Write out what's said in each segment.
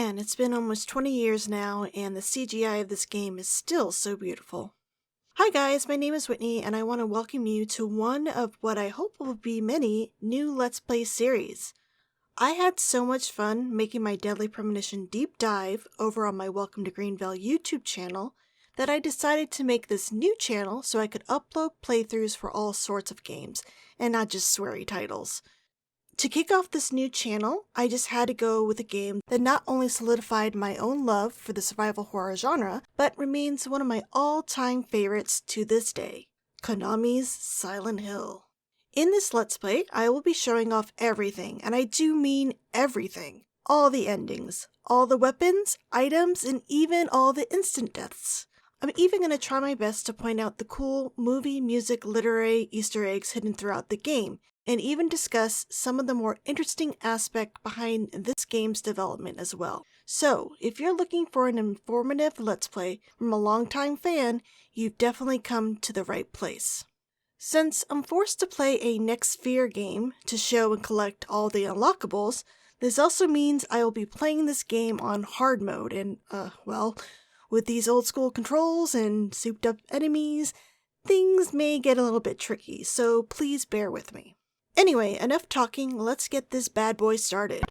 Man, it's been almost 20 years now, and the CGI of this game is still so beautiful. Hi guys, my name is Whitney, and I want to welcome you to one of what I hope will be many new Let's Play series. I had so much fun making my Deadly Premonition deep dive over on my Welcome to Greenville YouTube channel that I decided to make this new channel so I could upload playthroughs for all sorts of games, and not just sweary titles. To kick off this new channel, I just had to go with a game that not only solidified my own love for the survival horror genre, but remains one of my all-time favorites to this day, Konami's Silent Hill. In this Let's Play, I will be showing off everything, and I do mean everything. All the endings, all the weapons, items, and even all the instant deaths. I'm even going to try my best to point out the cool movie, music, literary Easter eggs hidden throughout the game, and even discuss some of the more interesting aspects behind this game's development as well. So, if you're looking for an informative Let's Play from a longtime fan, you've definitely come to the right place. Since I'm forced to play a Next Fear game to show and collect all the unlockables, this also means I will be playing this game on hard mode and, well, with these old school controls and souped up enemies, things may get a little bit tricky, so please bear with me. Anyway, enough talking, let's get this bad boy started.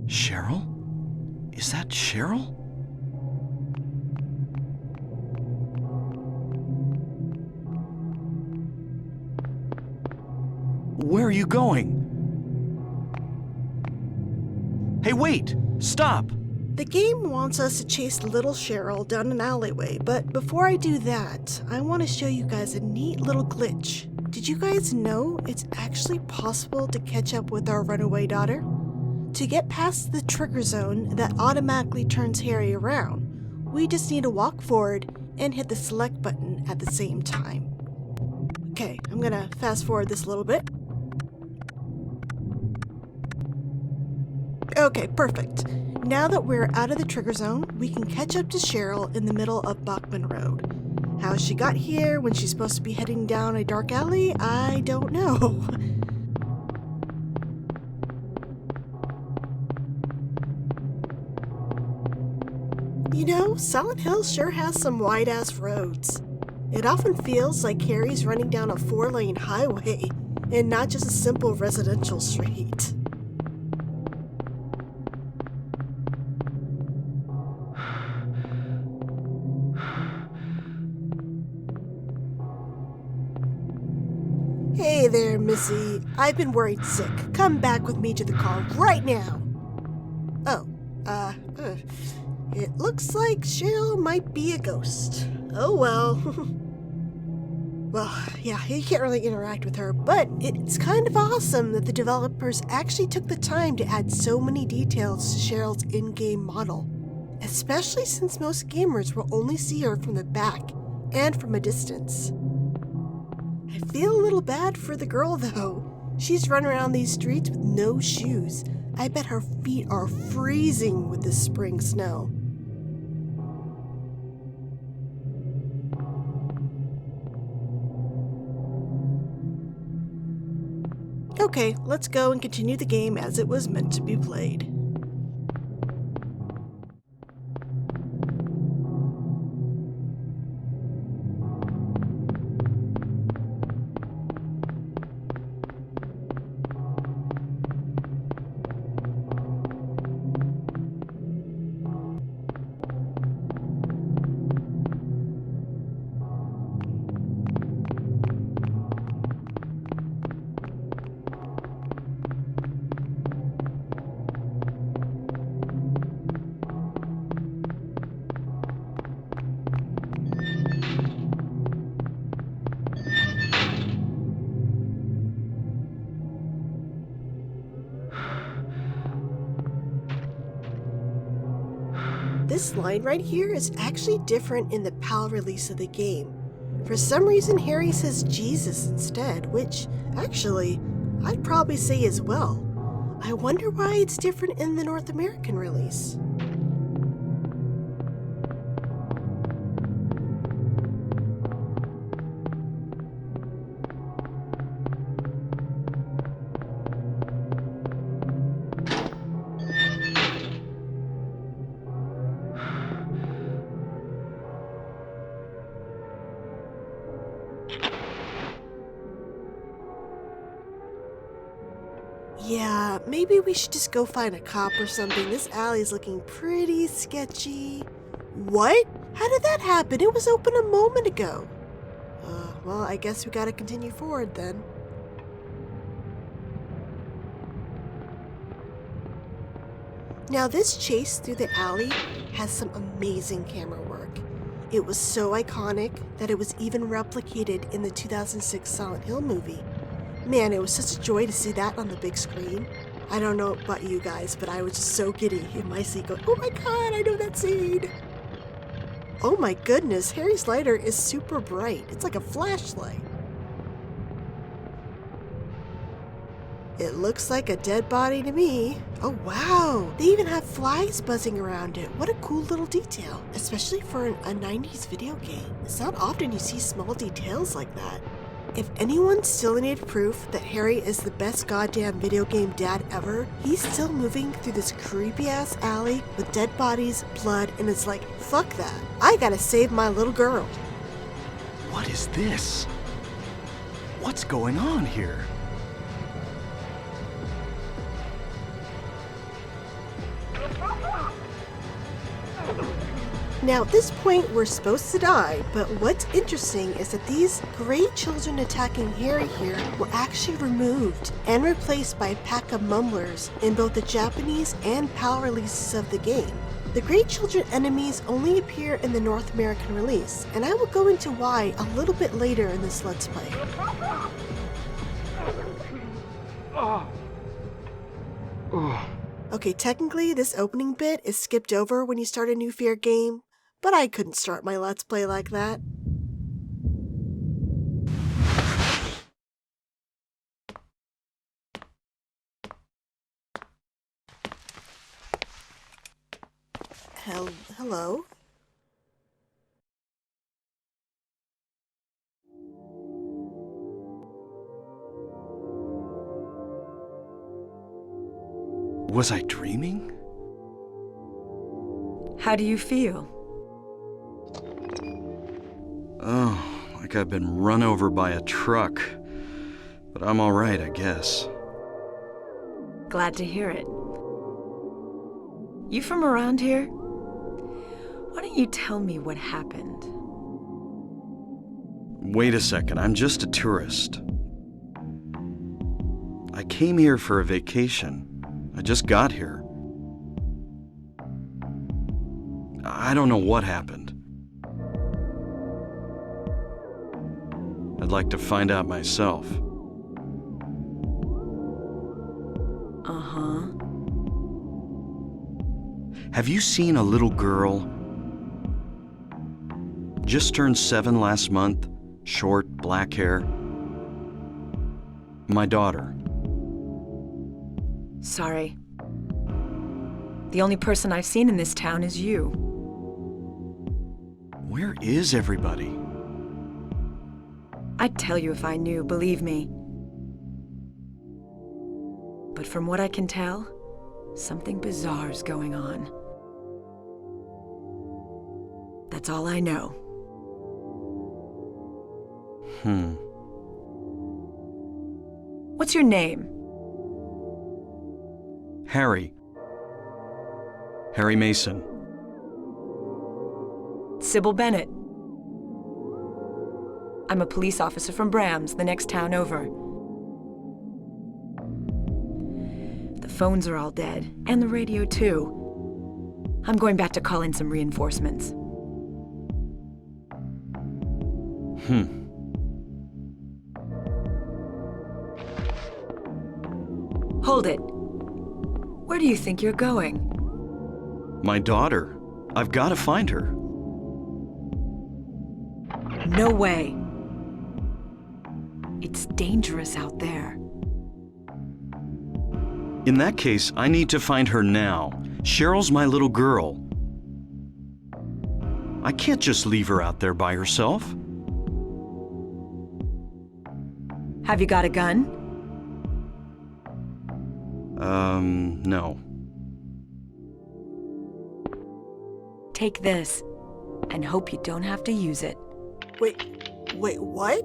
Cheryl? Is that Cheryl? Where are you going? Hey, wait! Stop! The game wants us to chase little Cheryl down an alleyway, but before I do that, I want to show you guys a neat little glitch. Did you guys know it's actually possible to catch up with our runaway daughter? To get past the trigger zone that automatically turns Harry around, we just need to walk forward and hit the select button at the same time. Okay, I'm gonna fast forward this a little bit. Okay, perfect. Now that we're out of the trigger zone, we can catch up to Cheryl in the middle of Bachman Road. How she got here when she's supposed to be heading down a dark alley, I don't know. You know, Silent Hill sure has some wide-ass roads. It often feels like Harry's running down a 4-lane highway, and not just a simple residential street. Hey there, Missy. I've been worried sick. Come back with me to the car right now. Oh, it looks like Cheryl might be a ghost. Oh well. Well, yeah, you can't really interact with her, but it's kind of awesome that the developers actually took the time to add so many details to Cheryl's in-game model. Especially since most gamers will only see her from the back and from a distance. I feel a little bad for the girl though. She's running around these streets with no shoes. I bet her feet are freezing with this spring snow. Okay, let's go and continue the game as it was meant to be played. This line right here is actually different in the PAL release of the game. For some reason, Harry says Jesus instead, which, actually, I'd probably say as well. I wonder why it's different in the North American release. Yeah, maybe we should just go find a cop or something. This alley's looking pretty sketchy. What? How did that happen? It was open a moment ago. Well, I guess we gotta continue forward then. Now, this chase through the alley has some amazing camera work. It was so iconic that it was even replicated in the 2006 Silent Hill movie. Man, it was such a joy to see that on the big screen. I don't know about you guys, but I was just so giddy in my seat going, oh my god, I know that scene! Oh my goodness, Harry's lighter is super bright. It's like a flashlight. It looks like a dead body to me. Oh wow, they even have flies buzzing around it. What a cool little detail, especially for a 90s video game. It's not often you see small details like that. If anyone still needed proof that Harry is the best goddamn video game dad ever, he's still moving through this creepy ass alley with dead bodies, blood, and it's like, fuck that. I gotta save my little girl. What is this? What's going on here? Now, at this point, we're supposed to die, but what's interesting is that these gray children attacking Harry here were actually removed and replaced by a pack of mumblers in both the Japanese and PAL releases of the game. The gray children enemies only appear in the North American release, and I will go into why a little bit later in this Let's Play. Okay, technically, this opening bit is skipped over when you start a new Fear game, but I couldn't start my Let's Play like that. Hello? Was I dreaming? How do you feel? Oh, like I've been run over by a truck. But I'm all right, I guess. Glad to hear it. You from around here? Why don't you tell me what happened? Wait a second, I'm just a tourist. I came here for a vacation. I just got here. I don't know what happened. I'd like to find out myself. Uh-huh. Have you seen a little girl? Just turned 7 last month, short, black hair. My daughter. Sorry. The only person I've seen in this town is you. Where is everybody? I'd tell you if I knew, believe me. But from what I can tell, something bizarre's going on. That's all I know. What's your name? Harry. Harry Mason. Cybil Bennett. I'm a police officer from Brams, the next town over. The phones are all dead, and the radio too. I'm going back to call in some reinforcements. Hold it. Where do you think you're going? My daughter. I've got to find her. No way. It's dangerous out there. In that case, I need to find her now. Cheryl's my little girl. I can't just leave her out there by herself. Have you got a gun? No. Take this, and hope you don't have to use it. Wait, what?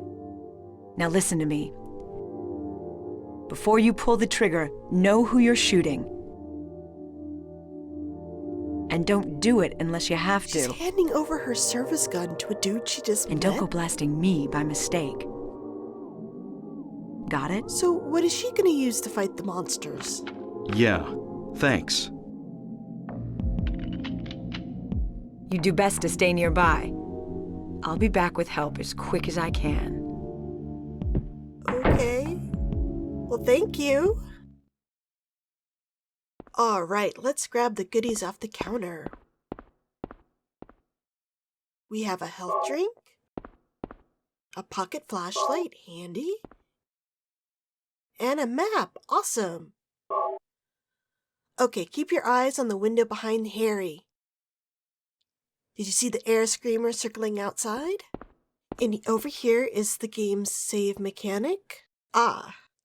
Now listen to me. Before you pull the trigger, know who you're shooting. And don't do it unless you have to. She's handing over her service gun to a dude she just met? And don't go blasting me by mistake. Got it? So what is she gonna use to fight the monsters? Yeah, thanks. You do best to stay nearby. I'll be back with help as quick as I can. Okay. Well, thank you. All right, let's grab the goodies off the counter. We have a health drink, a pocket flashlight, handy, and a map, awesome. Okay, keep your eyes on the window behind Harry. Did you see the air screamer circling outside? And over here is the game's save mechanic.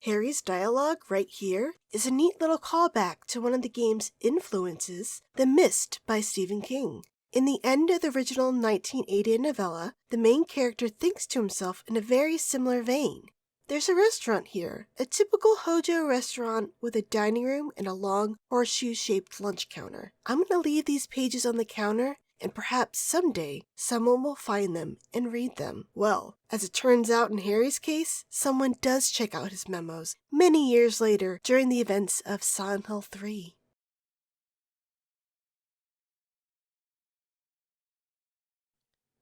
Harry's dialogue right here is a neat little callback to one of the game's influences, The Mist by Stephen King. In the end of the original 1980 novella, the main character thinks to himself in a very similar vein. There's a restaurant here, a typical Hojo restaurant with a dining room and a long horseshoe-shaped lunch counter. I'm going to leave these pages on the counter, and perhaps someday someone will find them and read them. Well, as it turns out in Harry's case, someone does check out his memos many years later during the events of Silent Hill 3.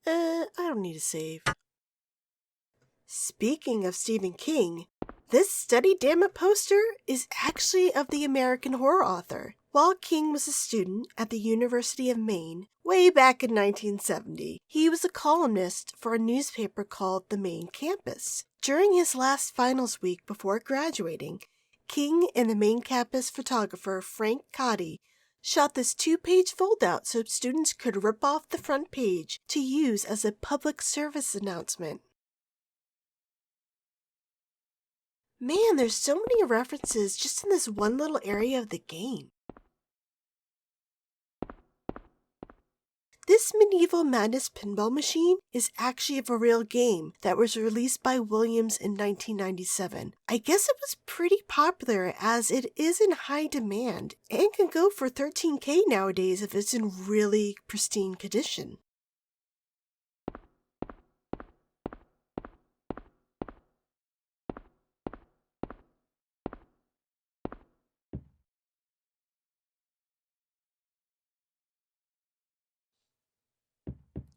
I don't need a save. Speaking of Stephen King, this Study Dammit poster is actually of the American horror author. While King was a student at the University of Maine way back in 1970, he was a columnist for a newspaper called The Maine Campus. During his last finals week before graduating, King and the Maine Campus photographer Frank Cotty shot this 2-page foldout so students could rip off the front page to use as a public service announcement. Man, there's so many references just in this one little area of the game. This medieval madness pinball machine is actually of a real game that was released by Williams in 1997. I guess it was pretty popular as it is in high demand and can go for $13K nowadays if it's in really pristine condition.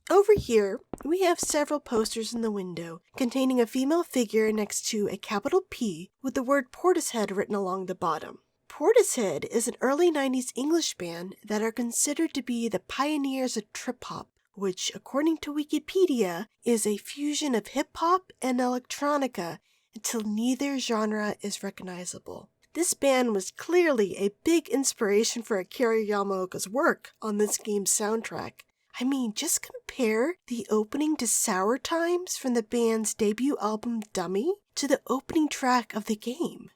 Over here, we have several posters in the window containing a female figure next to a capital P with the word Portishead written along the bottom. Portishead is an early 90s English band that are considered to be the pioneers of trip-hop, which, according to Wikipedia, is a fusion of hip-hop and electronica until neither genre is recognizable. This band was clearly a big inspiration for Akira Yamaoka's work on this game's soundtrack. I mean, just compare the opening to Sour Times from the band's debut album Dummy to the opening track of the game.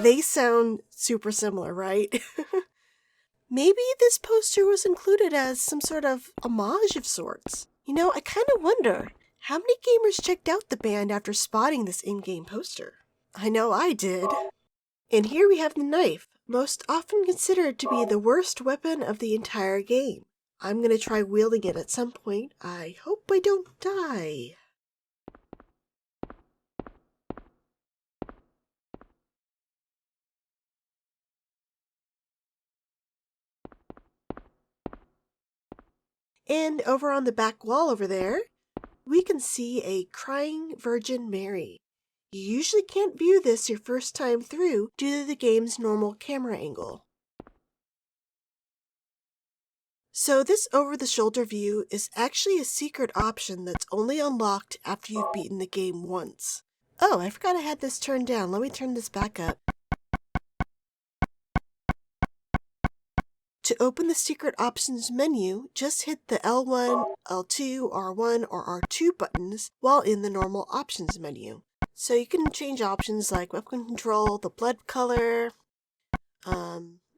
They sound super similar, right? Maybe this poster was included as some sort of homage of sorts. You know, I kind of wonder, how many gamers checked out the band after spotting this in-game poster? I know I did. And here we have the knife, most often considered to be the worst weapon of the entire game. I'm gonna try wielding it at some point. I hope I don't die. And over on the back wall over there, we can see a crying Virgin Mary. You usually can't view this your first time through due to the game's normal camera angle. So this over-the-shoulder view is actually a secret option that's only unlocked after you've beaten the game once. Oh, I forgot I had this turned down. Let me turn this back up. To open the secret options menu, just hit the L1, L2, R1, or R2 buttons while in the normal options menu. So you can change options like weapon control, the blood color,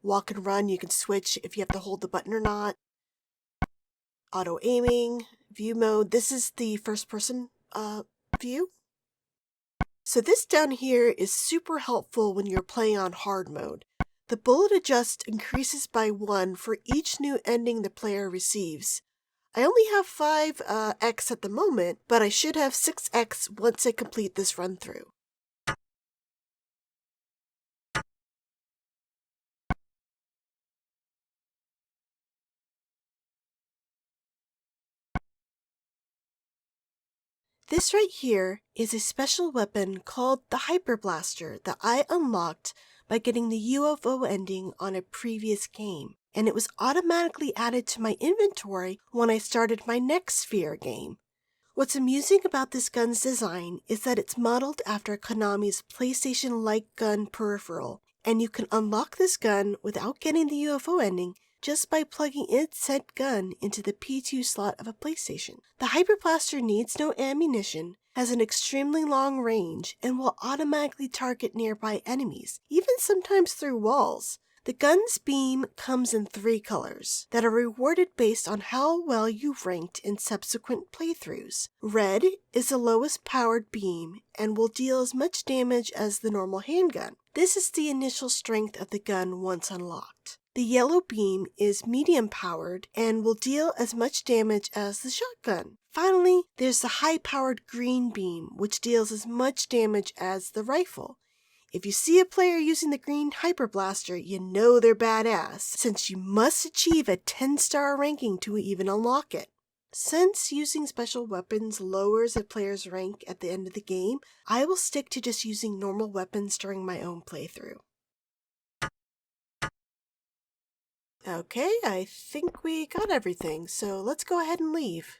walk and run. You can switch if you have to hold the button or not. Auto aiming, view mode. This is the first person view. So this down here is super helpful when you're playing on hard mode. The bullet adjust increases by 1 for each new ending the player receives. I only have 5x at the moment, but I should have 6x once I complete this run through. This right here is a special weapon called the Hyper Blaster that I unlocked by getting the UFO ending on a previous game, and it was automatically added to my inventory when I started my next Sphere game. What's amusing about this gun's design is that it's modeled after Konami's PlayStation-like gun peripheral, and you can unlock this gun without getting the UFO ending just by plugging in said gun into the P2 slot of a PlayStation. The Hyper Blaster needs no ammunition, has an extremely long range, and will automatically target nearby enemies, even sometimes through walls. The gun's beam comes in 3 colors that are rewarded based on how well you've ranked in subsequent playthroughs. Red is the lowest powered beam and will deal as much damage as the normal handgun. This is the initial strength of the gun once unlocked. The yellow beam is medium powered and will deal as much damage as the shotgun. Finally, there's the high-powered green beam, which deals as much damage as the rifle. If you see a player using the green Hyper Blaster, you know they're badass, since you must achieve a 10-star ranking to even unlock it. Since using special weapons lowers a player's rank at the end of the game, I will stick to just using normal weapons during my own playthrough. Okay, I think we got everything, so let's go ahead and leave.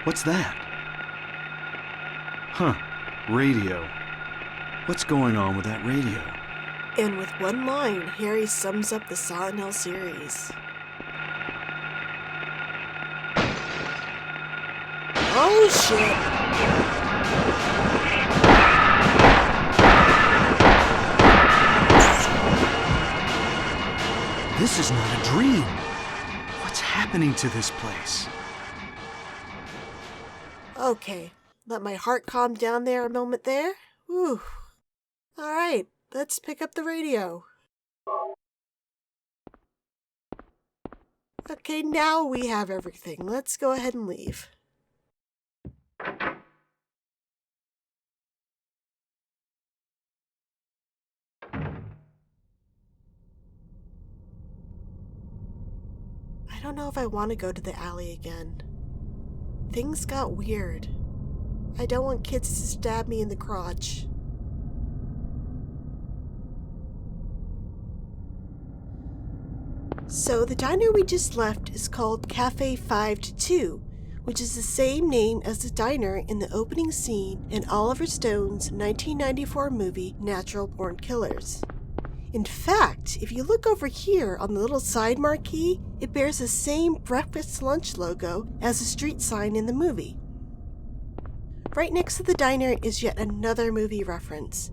What's that? Huh, radio. What's going on with that radio? And with one line, Harry sums up the Silent Hill series. Oh shit! This is not a dream. What's happening to this place? Okay, let my heart calm down there a moment there. Whew. Alright, let's pick up the radio. Okay, now we have everything. Let's go ahead and leave. I don't know if I want to go to the alley again. Things got weird. I don't want kids to stab me in the crotch. So the diner we just left is called Cafe 5-2, which is the same name as the diner in the opening scene in Oliver Stone's 1994 movie Natural Born Killers. In fact, if you look over here on the little side marquee, it bears the same breakfast lunch logo as the street sign in the movie. Right next to the diner is yet another movie reference.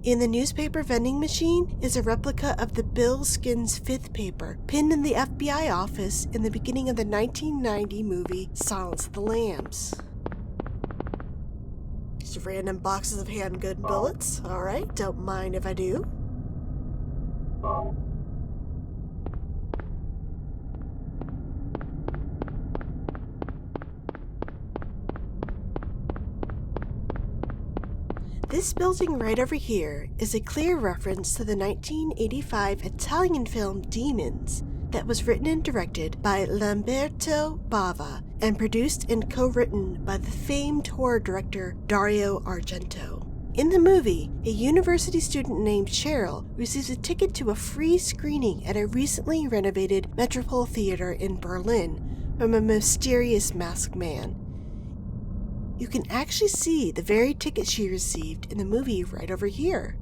In the newspaper vending machine is a replica of the Bill Skins 5th paper pinned in the FBI office in the beginning of the 1990 movie Silence of the Lambs. Just random boxes of handgun bullets. Alright, don't mind if I do. This building right over here is a clear reference to the 1985 Italian film Demons that was written and directed by Lamberto Bava and produced and co-written by the famed horror director Dario Argento. In the movie, a university student named Cheryl receives a ticket to a free screening at a recently renovated Metropole Theater in Berlin from a mysterious masked man. You can actually see the very ticket she received in the movie right over here.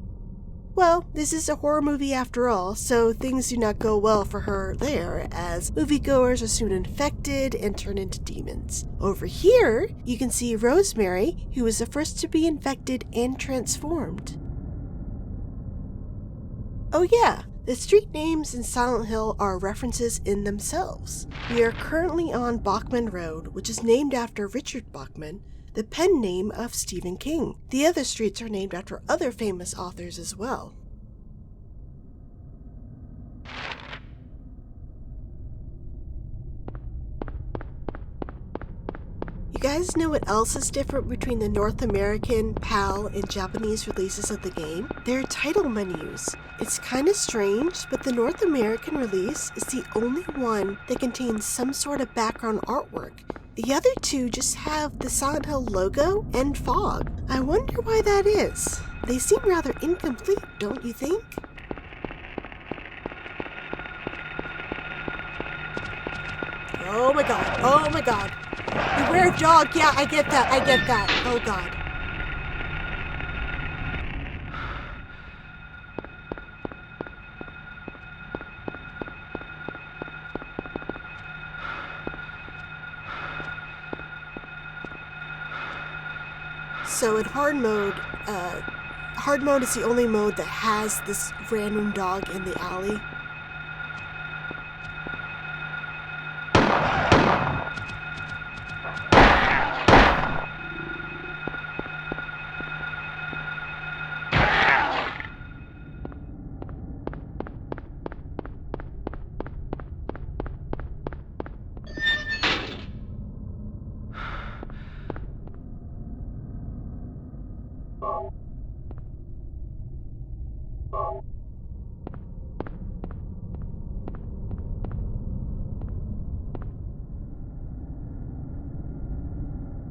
Well, this is a horror movie after all, so things do not go well for her there, as moviegoers are soon infected and turn into demons. Over here, you can see Rosemary, who was the first to be infected and transformed. Oh yeah, the street names in Silent Hill are references in themselves. We are currently on Bachman Road, which is named after Richard Bachman, the pen name of Stephen King. The other streets are named after other famous authors as well. You guys know what else is different between the North American, PAL, and Japanese releases of the game? Their title menus. It's kinda strange, but the North American release is the only one that contains some sort of background artwork. The other two just have the Silent Hill logo and fog. I wonder why that is. They seem rather incomplete, don't you think? Oh my god, oh my god. Beware of dog, yeah, I get that. Oh god. So in hard mode is the only mode that has this random dog in the alley.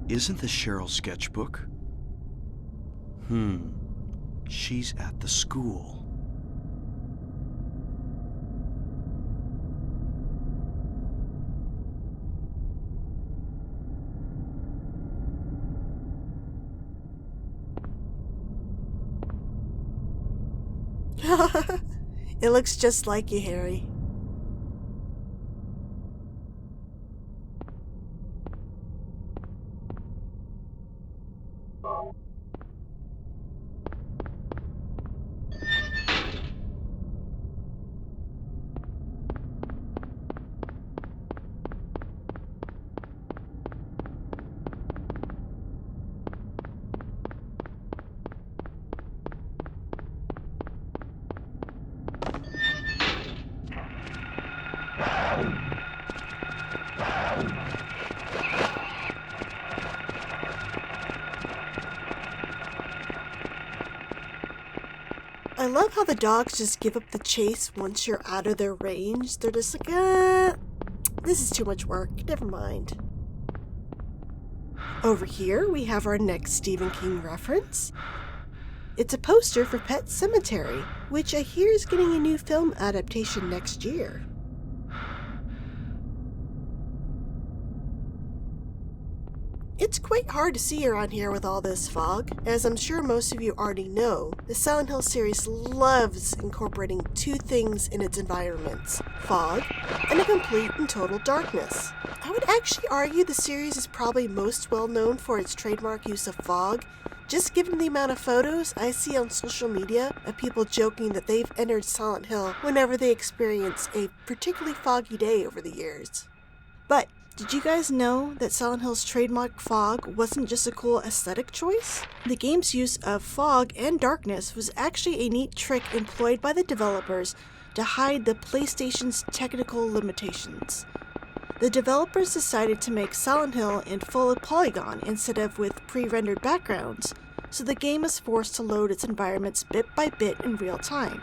Isn't this Cheryl's sketchbook? She's at the school. It looks just like you, Harry. I love how the dogs just give up the chase once you're out of their range. They're just like, this is too much work. Never mind. Over here, we have our next Stephen King reference. It's a poster for Pet Sematary, which I hear is getting a new film adaptation next year. It's quite hard to see around here with all this fog. As I'm sure most of you already know, the Silent Hill series loves incorporating two things in its environments: fog and a complete and total darkness. I would actually argue the series is probably most well known for its trademark use of fog, just given the amount of photos I see on social media of people joking that they've entered Silent Hill whenever they experience a particularly foggy day over the years. But did you guys know that Silent Hill's trademark fog wasn't just a cool aesthetic choice? The game's use of fog and darkness was actually a neat trick employed by the developers to hide the PlayStation's technical limitations. The developers decided to make Silent Hill in full polygon instead of with pre-rendered backgrounds, so the game was forced to load its environments bit by bit in real time.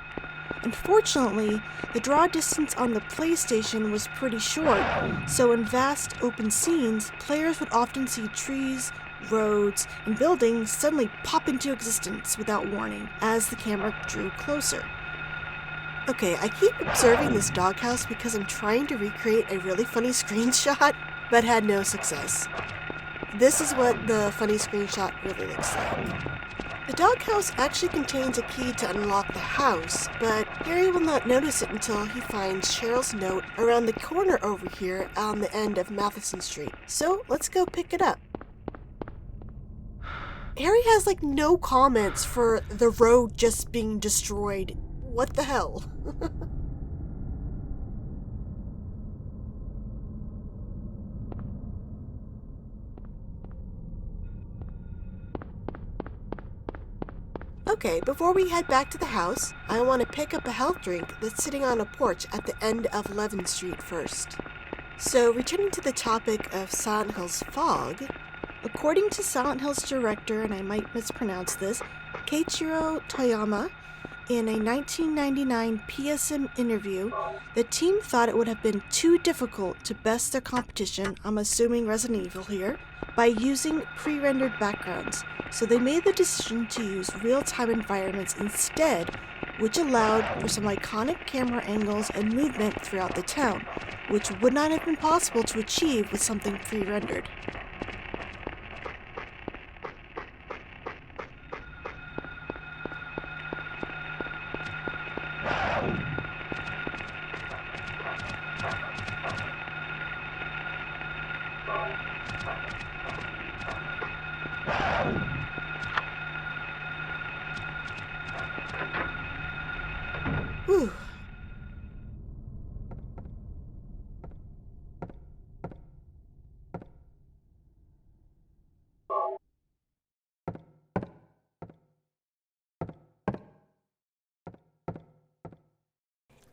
Unfortunately, the draw distance on the PlayStation was pretty short, so in vast open scenes, players would often see trees, roads, and buildings suddenly pop into existence without warning as the camera drew closer. Okay, I keep observing this doghouse because I'm trying to recreate a really funny screenshot, but had no success. This is what the funny screenshot really looks like. The doghouse actually contains a key to unlock the house, but Harry will not notice it until he finds Cheryl's note around the corner over here on the end of Matheson Street. So let's go pick it up. Harry has no comments for the road just being destroyed. What the hell? Okay, before we head back to the house, I want to pick up a health drink that's sitting on a porch at the end of 11th Street first. So, returning to the topic of Silent Hill's fog, according to Silent Hill's director, and I might mispronounce this, Keiichiro Toyama, in a 1999 PSM interview, the team thought it would have been too difficult to best their competition, I'm assuming Resident Evil here, by using pre-rendered backgrounds, so they made the decision to use real-time environments instead, which allowed for some iconic camera angles and movement throughout the town, which would not have been possible to achieve with something pre-rendered. Whew.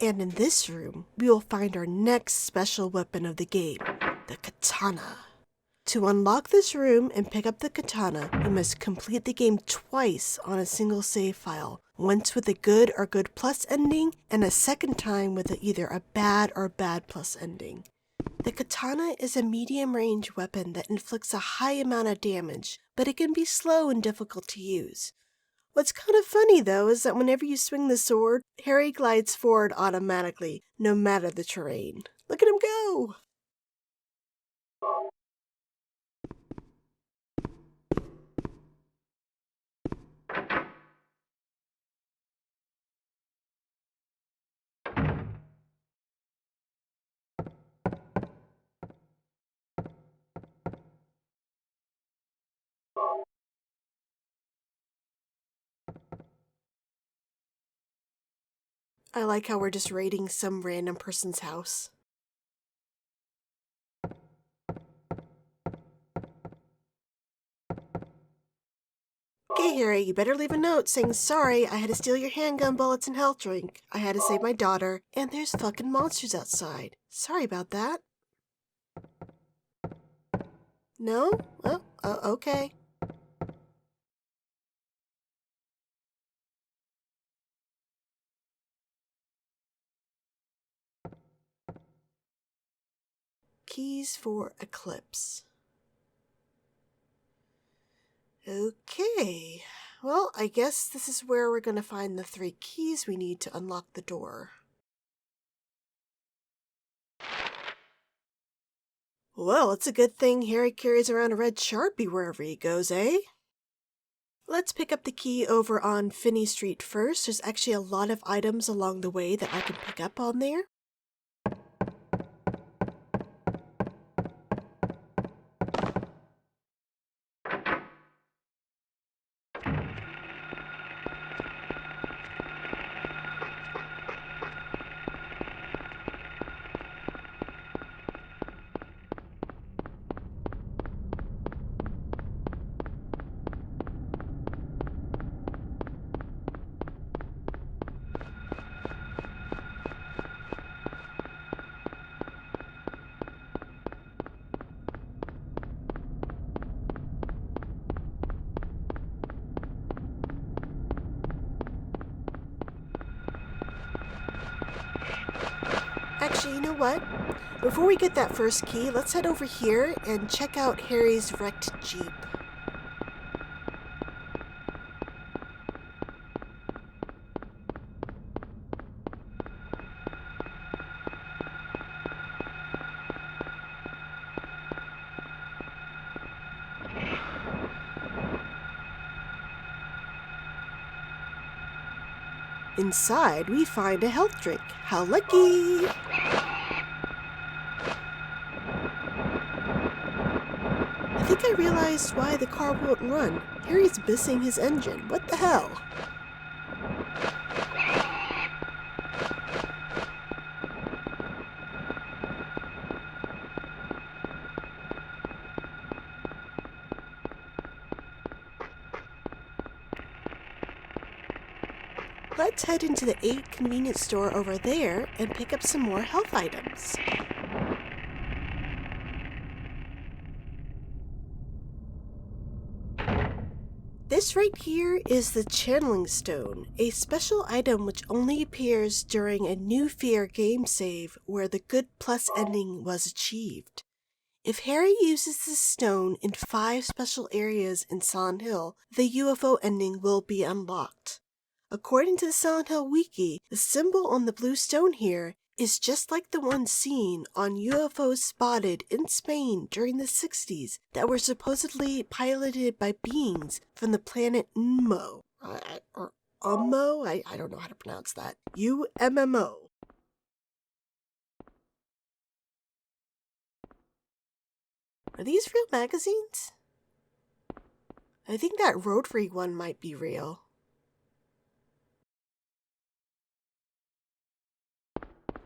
And in this room, we will find our next special weapon of the game, the katana. To unlock this room and pick up the katana, you must complete the game twice on a single save file, once with a good or good plus ending, and a second time with either a bad or bad plus ending. The katana is a medium-range weapon that inflicts a high amount of damage, but it can be slow and difficult to use. What's kind of funny, though, is that whenever you swing the sword, Harry glides forward automatically, no matter the terrain. Look at him go! I like how we're just raiding some random person's house. Okay, Harry, you better leave a note saying, "Sorry, I had to steal your handgun bullets and health drink. I had to save my daughter, and there's fucking monsters outside. Sorry about that." No? Oh, okay. Keys for Eclipse. Okay. Well, I guess this is where we're going to find the 3 keys we need to unlock the door. Well, it's a good thing Harry carries around a red Sharpie wherever he goes, eh? Let's pick up the key over on Finney Street first. There's actually a lot of items along the way that I can pick up on there. Actually, you know what? Before we get that first key, let's head over here and check out Harry's wrecked Jeep. Inside, we find a health drink. How lucky! I think I realized why the car won't run. Harry's missing his engine. What the hell? Let's head into the 8 convenience store over there and pick up some more health items. This right here is the channeling stone, a special item which only appears during a New Fear game save where the good plus ending was achieved. If Harry uses this stone in 5 special areas in Silent Hill, the UFO ending will be unlocked. According to the Silent Hill Wiki, the symbol on the blue stone here is just like the one seen on UFOs spotted in Spain during the 60s that were supposedly piloted by beings from the planet Ummo. Or Ummo? I don't know how to pronounce that. UMMO. Are these real magazines? I think that Road Freak one might be real.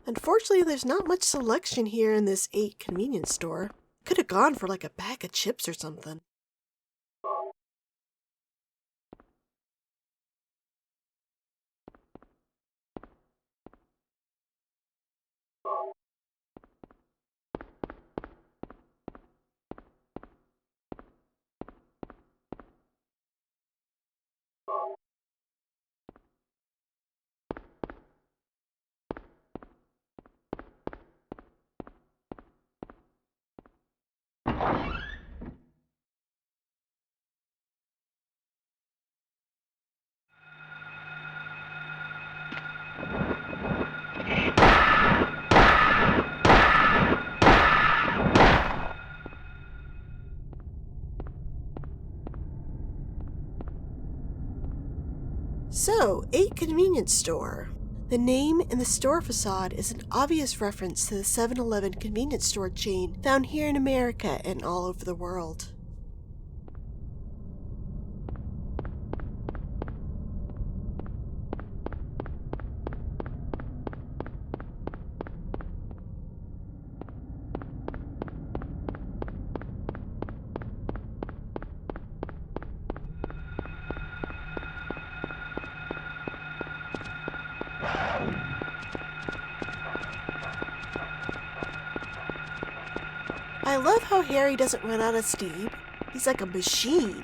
Unfortunately, there's not much selection here in this 8 convenience store. Could have gone for like a bag of chips or something. So, 8 convenience store. The name in the store facade is an obvious reference to the 7-Eleven convenience store chain found here in America and all over the world. I love how Harry doesn't run out of steam. He's like a machine.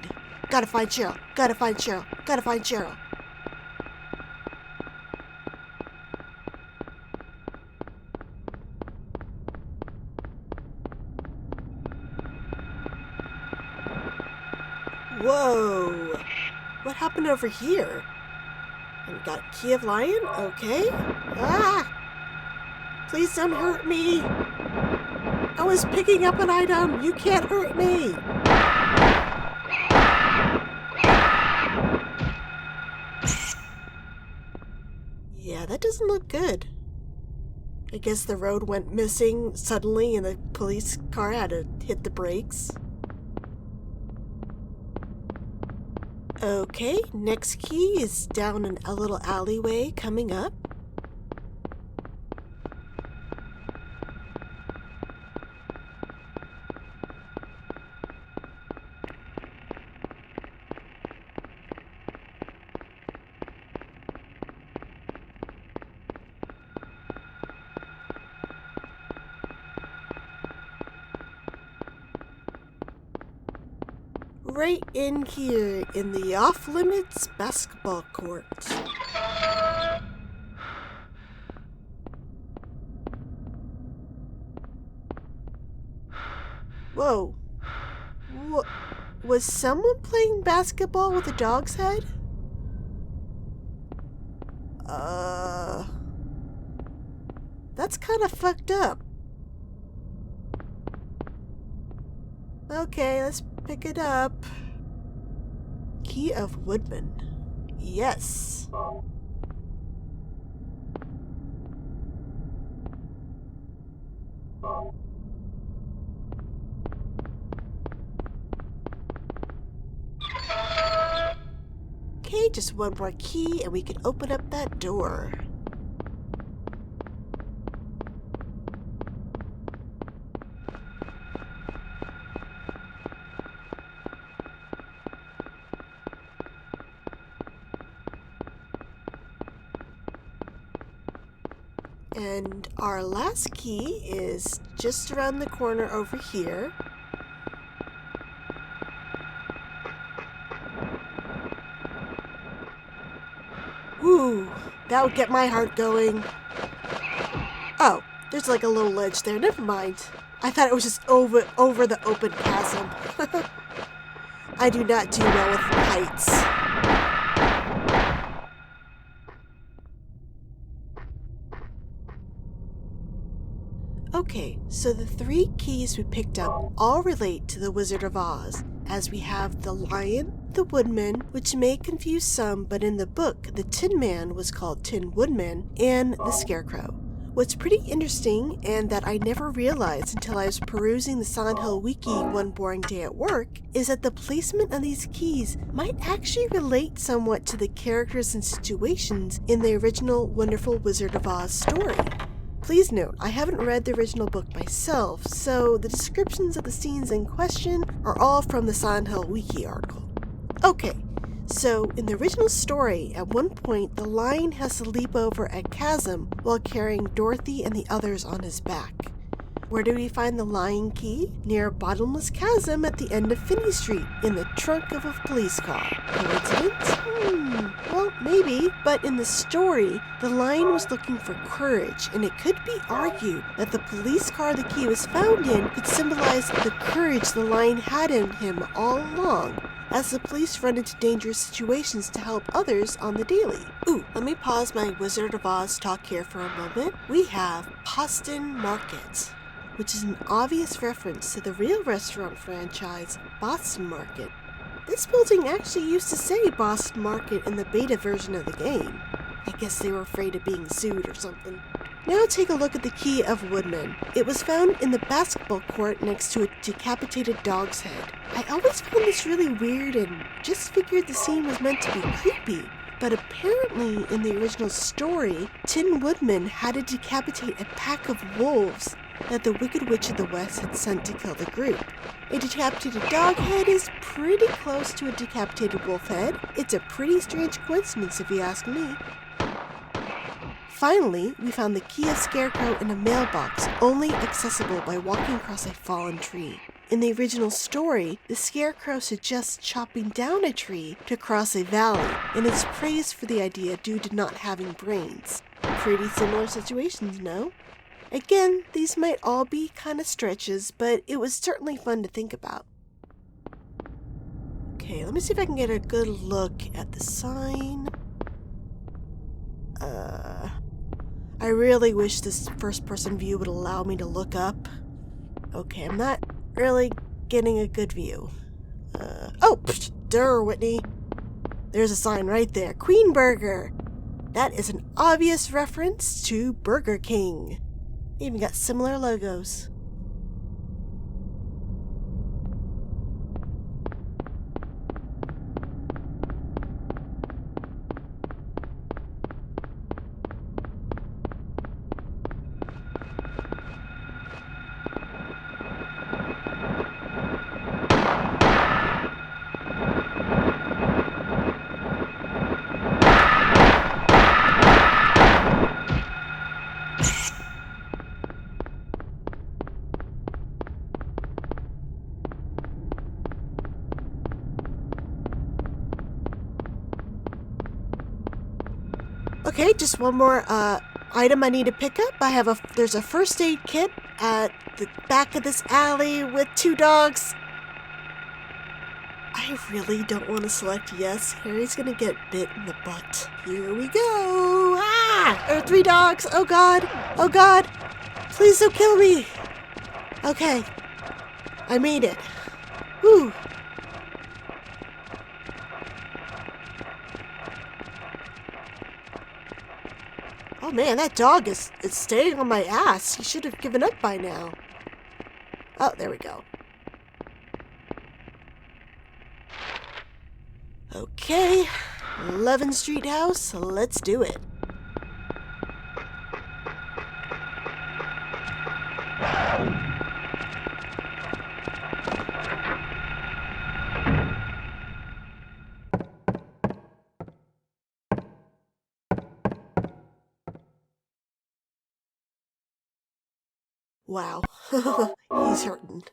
Gotta find Cheryl. Gotta find Cheryl. Gotta find Cheryl. Whoa! What happened over here? And we got Key of Lion? Okay. Ah! Please don't hurt me! I was picking up an item. You can't hurt me. Yeah, that doesn't look good. I guess the road went missing suddenly and the police car had to hit the brakes. Okay, next key is down in a little alleyway coming up. Right in here in the off-limits basketball court. Whoa. Was someone playing basketball with a dog's head? That's kind of fucked up. Okay, let's pick it up. Key of Woodman. Yes. Okay, just one more key and we can open up that door. And our last key is just around the corner over here. Ooh, that would get my heart going. Oh, there's like a little ledge there. Never mind. I thought it was just over the open chasm. I do not do well with heights. Okay, so the 3 keys we picked up all relate to the Wizard of Oz, as we have the Lion, the Woodman, which may confuse some, but in the book, the Tin Man was called Tin Woodman, and the Scarecrow. What's pretty interesting, and that I never realized until I was perusing the Silent Hill Wiki one boring day at work, is that the placement of these keys might actually relate somewhat to the characters and situations in the original Wonderful Wizard of Oz story. Please note, I haven't read the original book myself, so the descriptions of the scenes in question are all from the Silent Hill Wiki article. Okay, so in the original story, at one point, the lion has to leap over a chasm while carrying Dorothy and the others on his back. Where do we find the lion key? Near a bottomless chasm at the end of Finney Street, in the trunk of a police car. Coincidence? Well, maybe, but in the story, the lion was looking for courage, and it could be argued that the police car the key was found in could symbolize the courage the lion had in him all along, as the police run into dangerous situations to help others on the daily. Ooh, let me pause my Wizard of Oz talk here for a moment. We have Boston Market, which is an obvious reference to the real restaurant franchise, Boston Market. This building actually used to say Boston Market in the beta version of the game. I guess they were afraid of being sued or something. Now take a look at the Key of Woodman. It was found in the basketball court next to a decapitated dog's head. I always found this really weird and just figured the scene was meant to be creepy. But apparently in the original story, Tin Woodman had to decapitate a pack of wolves that the Wicked Witch of the West had sent to kill the group. A decapitated dog head is pretty close to a decapitated wolf head. It's a pretty strange coincidence if you ask me. Finally, we found the key of Scarecrow in a mailbox, only accessible by walking across a fallen tree. In the original story, the Scarecrow suggests chopping down a tree to cross a valley, and is praised for the idea due to not having brains. Pretty similar situations, no? Again, these might all be kind of stretches, but it was certainly fun to think about. Okay, let me see if I can get a good look at the sign. I really wish this first-person view would allow me to look up. Okay, I'm not really getting a good view. Whitney. There's a sign right there. Queen Burger. That is an obvious reference to Burger King. They even got similar logos. Okay, just one more item I need to pick up. There's a first aid kit at the back of this alley with 2 dogs. I really don't want to select yes. Harry's gonna get bit in the butt. Here we go. There are 3 dogs. Oh God. Oh God. Please don't kill me. Okay. I made it. Whew. Oh man, that dog is staying on my ass. He should have given up by now. Oh, there we go. Okay, 11th Street House, let's do it. Wow, he's hurting.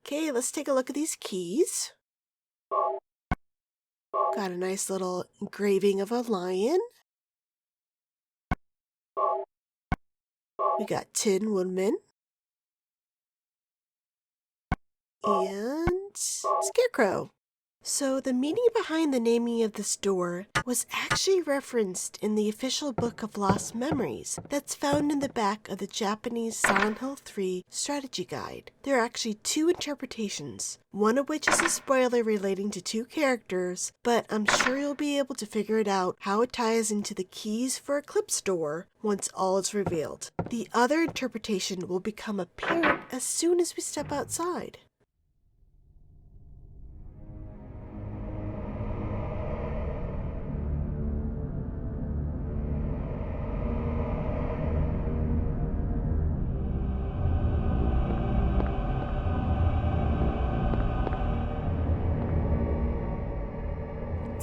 Okay, let's take a look at these keys. Got a nice little engraving of a lion. We got Tin Woodman. And Scarecrow. So the meaning behind the naming of this door was actually referenced in the official Book of Lost Memories that's found in the back of the Japanese Silent Hill 3 strategy guide. There are actually 2 interpretations, one of which is a spoiler relating to 2 characters, but I'm sure you'll be able to figure it out how it ties into the keys for Eclipse door once all is revealed. The other interpretation will become apparent as soon as we step outside.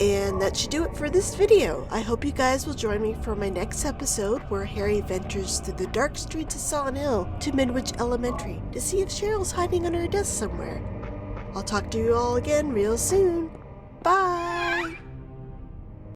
And that should do it for this video. I hope you guys will join me for my next episode where Harry ventures through the dark streets of Silent Hill to Midwich Elementary to see if Cheryl's hiding under a desk somewhere. I'll talk to you all again real soon. Bye!